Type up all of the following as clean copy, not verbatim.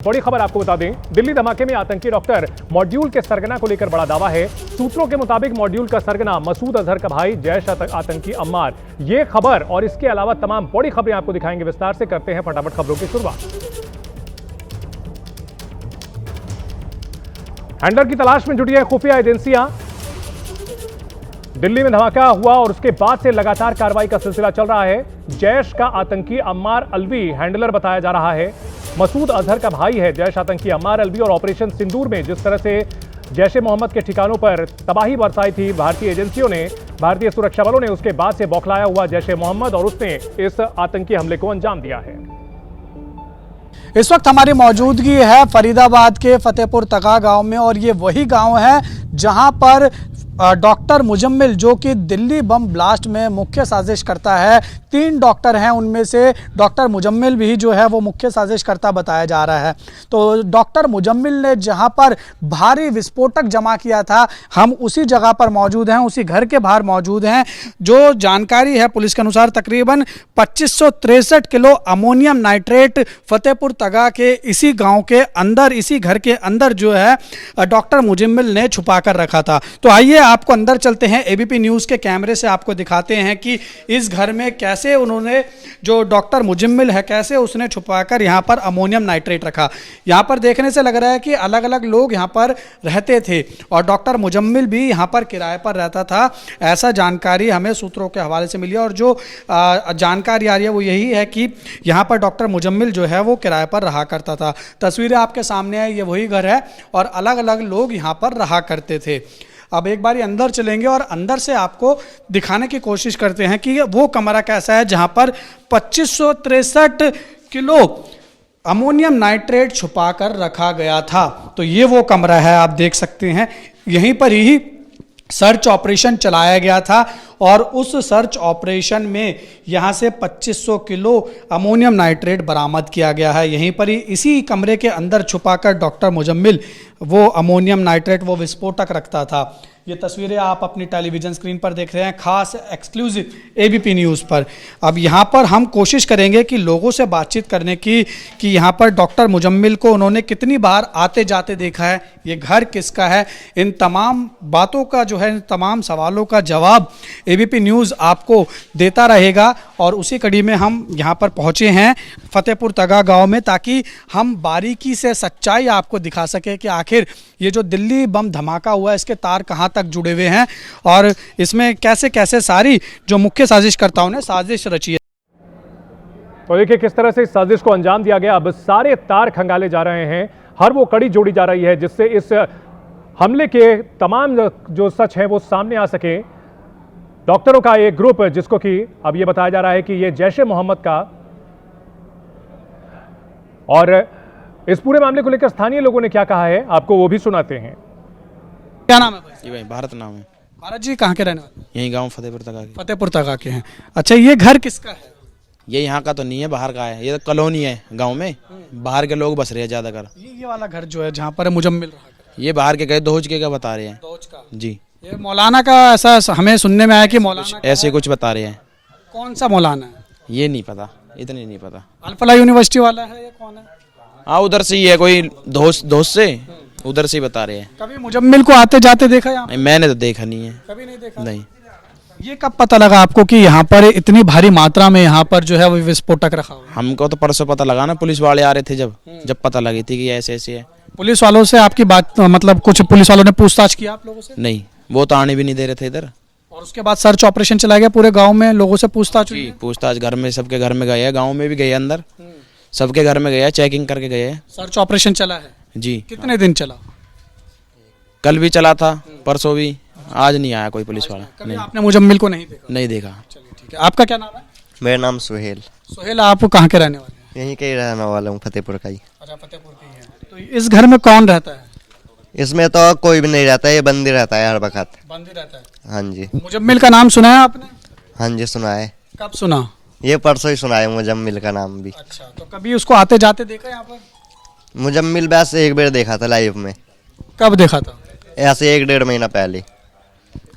बड़ी खबर आपको बता दें, दिल्ली धमाके में आतंकी डॉक्टर मॉड्यूल के सरगना को लेकर बड़ा दावा है। सूत्रों के मुताबिक मॉड्यूल का सरगना मसूद अजहर का भाई जैश आतंकी अम्मार। ये खबर और इसके अलावा तमाम बड़ी खबरें आपको दिखाएंगे विस्तार से। करते हैं फटाफट खबरों की शुरुआत। हैंडलर की तलाश में जुटी है खुफिया एजेंसियां। दिल्ली में धमाका हुआ और उसके बाद से लगातार कार्रवाई का सिलसिला चल रहा है। जैश का आतंकी अम्मार अलवी हैंडलर बताया जा रहा है। मसूद अजहर का भाई है जैश आतंकी अम्मार अलवी। और ऑपरेशन सिंदूर में जिस तरह से जैश ए मोहम्मद के ठिकानों पर तबाही बरसाई थी भारतीय एजेंसियों ने, भारतीय सुरक्षा बलों ने, उसके बाद से बौखलाया हुआ जैश ए मोहम्मद और उसने इस आतंकी हमले को अंजाम दिया है। इस वक्त हमारी मौजूदगी है फरीदाबाद के फतेहपुर तगा गांव में और ये वही गांव है जहां पर डॉक्टर मुजम्मिल, जो कि दिल्ली बम ब्लास्ट में मुख्य साजिश करता है, 3 डॉक्टर हैं, उनमें से डॉक्टर मुजम्मिल भी जो है वो मुख्य साजिशकर्ता बताया जा रहा है। तो डॉक्टर मुजम्मिल ने जहां पर भारी विस्फोटक जमा किया था, हम उसी जगह पर मौजूद हैं, उसी घर के बाहर मौजूद हैं। जो जानकारी है पुलिस के अनुसार तकरीबन 2563 किलो अमोनियम नाइट्रेट फतेहपुर तगा के इसी गाँव के अंदर, इसी घर के अंदर जो है डॉक्टर मुजम्मिल ने छुपा कर रखा था। तो आइए आपको अंदर चलते हैं, एबीपी न्यूज़ के कैमरे से आपको दिखाते हैं कि इस घर में कैसे उन्होंने, जो डॉक्टर मुजम्मिल है, कैसे उसने छुपाकर यहाँ पर अमोनियम नाइट्रेट रखा। यहाँ पर देखने से लग रहा है कि अलग अलग लोग यहाँ पर रहते थे और डॉक्टर मुजम्मिल भी यहाँ पर किराए पर रहता था, ऐसा जानकारी हमें सूत्रों के हवाले से मिली। और जो जानकारी आ रही है वो यही है कि यहाँ पर डॉक्टर मुजम्मिल जो है वो किराए पर रहा करता था। तस्वीरें आपके सामने है, ये वही घर है और अलग अलग लोग यहाँ पर रहा करते थे। अब एक बार अंदर चलेंगे और अंदर से आपको दिखाने की कोशिश करते हैं कि वो कमरा कैसा है जहां पर 2563 किलो अमोनियम नाइट्रेट छुपा कर रखा गया था। तो ये वो कमरा है, आप देख सकते हैं। यहीं पर ही सर्च ऑपरेशन चलाया गया था और उस सर्च ऑपरेशन में यहाँ से 2500 किलो अमोनियम नाइट्रेट बरामद किया गया है। यहीं पर ही इसी कमरे के अंदर छुपाकर डॉक्टर मुजम्मिल वो अमोनियम नाइट्रेट, वो विस्फोटक रखता था। ये तस्वीरें आप अपनी टेलीविज़न स्क्रीन पर देख रहे हैं, खास एक्सक्लूसिव एबीपी न्यूज़ पर। अब यहाँ पर हम कोशिश करेंगे कि लोगों से बातचीत करने की कि यहाँ पर डॉक्टर मुजम्मिल को उन्होंने कितनी बार आते जाते देखा है, ये घर किसका है। इन तमाम बातों का जो है, इन तमाम सवालों का जवाब एबीपी न्यूज़ आपको देता रहेगा। और उसी कड़ी में हम यहाँ पर पहुँचे हैं फतेहपुर तगा गाँव में, ताकि हम बारीकी से सच्चाई आपको दिखा सके कि आखिर ये जो दिल्ली बम धमाका हुआ है इसके तार कहाँ तक जुड़े हुए हैं और इसमें कैसे कैसे सारी जो मुख्य साजिशकर्ताओं ने साजिश रची है। तो देखिए किस तरह से इस साजिश को अंजाम दिया गया। अब सारे तार खंगाले जा रहे हैं, हर वो कड़ी जोड़ी जा रही है जिससे इस हमले के तमाम जो सच है वो सामने आ सके। डॉक्टरों का एक ग्रुप जिसको कि अब ये बताया जा रहा है कि ये जैश ए मोहम्मद का, और इस पूरे मामले को लेकर स्थानीय लोगों ने क्या कहा है आपको वो भी सुनाते हैं। क्या नाम है भाई? जी भाई, भारत नाम है। भारत जी कहाँ के रहने वाले? यही गांव फतेहपुर तक के। फतेहपुर तगा के हैं। अच्छा, ये घर किसका है? ये यहाँ का तो नहीं है, बाहर का है। ये तो कॉलोनी है गांव में, बाहर के लोग बस रहे हैं ज्यादा कर। ये वाला घर जो है जहाँ पर मुजम्मिल रहा करता ये बाहर के गए, दोज के क्या बता रहे हैं। है, का। जी, ये मौलाना का, ऐसा हमें सुनने में आया कि मौलाना ऐसे कुछ बता रहे हैं। कौन सा मौलाना है? ये नहीं पता, इतने नहीं पता। अल-फलाह यूनिवर्सिटी वाला है या कौन है? हाँ, उधर से ही है, कोई दोस्त से उधर से ही बता रहे हैं। कभी मुजम्मिल को आते जाते देखा यहाँ? नहीं, मैंने तो देखा नहीं है। कभी नहीं देखा? नहीं। ये कब पता लगा आपको कि यहाँ पर इतनी भारी मात्रा में यहाँ पर जो है वो विस्फोटक रखा हुआ है? हमको तो परसों पता लगा ना, पुलिस वाले आ रहे थे जब पता लगी थी कि ऐसे ऐसे है। पुलिस वालों से आपकी बात, मतलब कुछ पुलिस वालों ने पूछताछ किया आप लोगों से? नहीं, वो तो आने भी नहीं दे रहे थे इधर। और उसके बाद सर्च ऑपरेशन चला गया पूरे गाँव में, लोगों से पूछताछ हुई? पूछताछ घर में, सबके घर में गए हैं, गाँव में भी गए, अंदर सबके घर में गए, चेकिंग करके गए हैं। सर्च ऑपरेशन चला है जी। कितने दिन चला? कल भी चला था, परसों भी, आज नहीं आया कोई पुलिस वाला। कभी आपने मुजम्मिल को नहीं देखा? नहीं देखा। चलिए ठीक है। आपका क्या नाम है? मेरा नाम सुहेल। सोहेल, आप कहाँ के रहने वाले हैं? यहीं के ही रहने वाला हूँ, फतेहपुर का ही। अच्छा, फतेहपुर के ही हैं। तो इस घर में कौन रहता है? इसमें तो कोई भी नहीं रहता है, ये बंदी रहता है हर वक्त। बंदी रहता है। हाँ जी। मुजम्मिल का नाम सुना है आपने? हाँ जी, सुना है। कब सुना? ये परसों ही सुना है मुजम्मिल का नाम भी। अच्छा, तो कभी उसको आते जाते देखा यहाँ पर? मुजम्मिल बस एक बार देखा था लाइव में। कब देखा था? ऐसे 1-1.5 महीना पहले।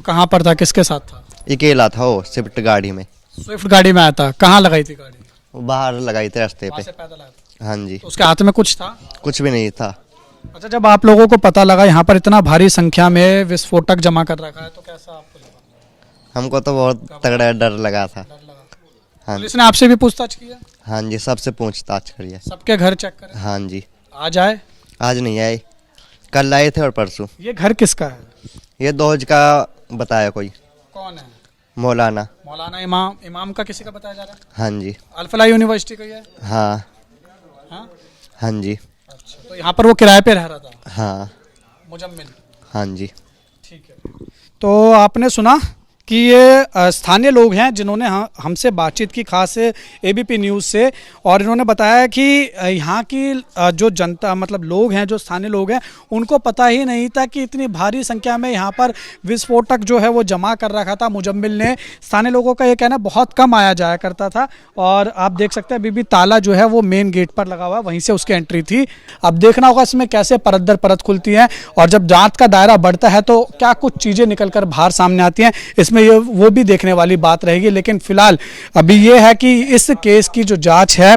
कहाँ पर था, किसके साथ था? अकेला था वो, स्विफ्ट गाड़ी में। स्विफ्ट गाड़ी में आया था। कहाँ लगाई थी गाड़ी? वो बाहर लगाई थी रास्ते पे। पैदल आया था। हाँ जी। तो उसके हाथ में कुछ था? कुछ भी नहीं था। अच्छा, जब आप लोगों को पता लगा यहाँ पर इतना भारी संख्या में विस्फोटक जमा कर रखा है तो कैसा आपको लगा? हमको तो बहुत तगड़ा डर लगा था। हाँ पुलिस ने आपसे भी पूछताछ की है? हाँ जी, सबसे पूछताछ करिए। सबके घर चेक करें? हाँ जी। आज आए? आज नहीं आए, कल आए थे और परसों। ये घर किसका है? ये दोज का बताया कोई। कौन है? मौलाना। मौलाना इमाम? इमाम का किसी का बताया जा रहा है? हाँ जी। अल-फलाह यूनिवर्सिटी का ही है? हाँ हाँ? हाँ जी। अच्छा, तो यहाँ पर वो किराए पे रह रहा था हाँ मुजम्मिल? हाँ जी। ठीक है। तो आपने सुना कि ये स्थानीय लोग हैं जिन्होंने हमसे बातचीत की, खास एबीपी न्यूज़ से, और इन्होंने बताया कि यहाँ की जो जनता, मतलब लोग हैं, जो स्थानीय लोग हैं, उनको पता ही नहीं था कि इतनी भारी संख्या में यहाँ पर विस्फोटक जो है वो जमा कर रखा था मुजम्मिल ने। स्थानीय लोगों का ये कहना बहुत कम आया जाया करता था, और आप देख सकते हैं अभी भी ताला जो है वो मेन गेट पर लगा हुआ है, वहीं से उसकी एंट्री थी। अब देखना होगा इसमें कैसे परत दर परत खुलती है, और जब जाँच का दायरा बढ़ता है तो क्या कुछ चीज़ें निकल कर बाहर सामने आती हैं, इसमें ये वो भी देखने वाली बात रहेगी। लेकिन फिलहाल अभी ये है कि इस केस की जो जांच है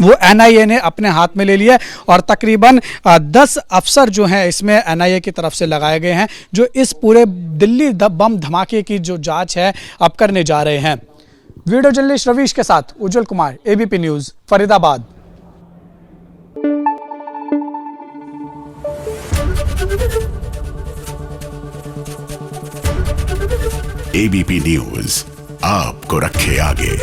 वो एनआईए ने अपने हाथ में ले लिया है, और तकरीबन 10 अफसर जो हैं इसमें एनआईए की तरफ से लगाए गए हैं, जो इस पूरे दिल्ली बम धमाके की जो जांच है अब करने जा रहे हैं। वीडियो जर्नलिस्ट रवीश के साथ Ujjwal Kumar, ABP news, Faridabad. ABP news आपको रखे आगे।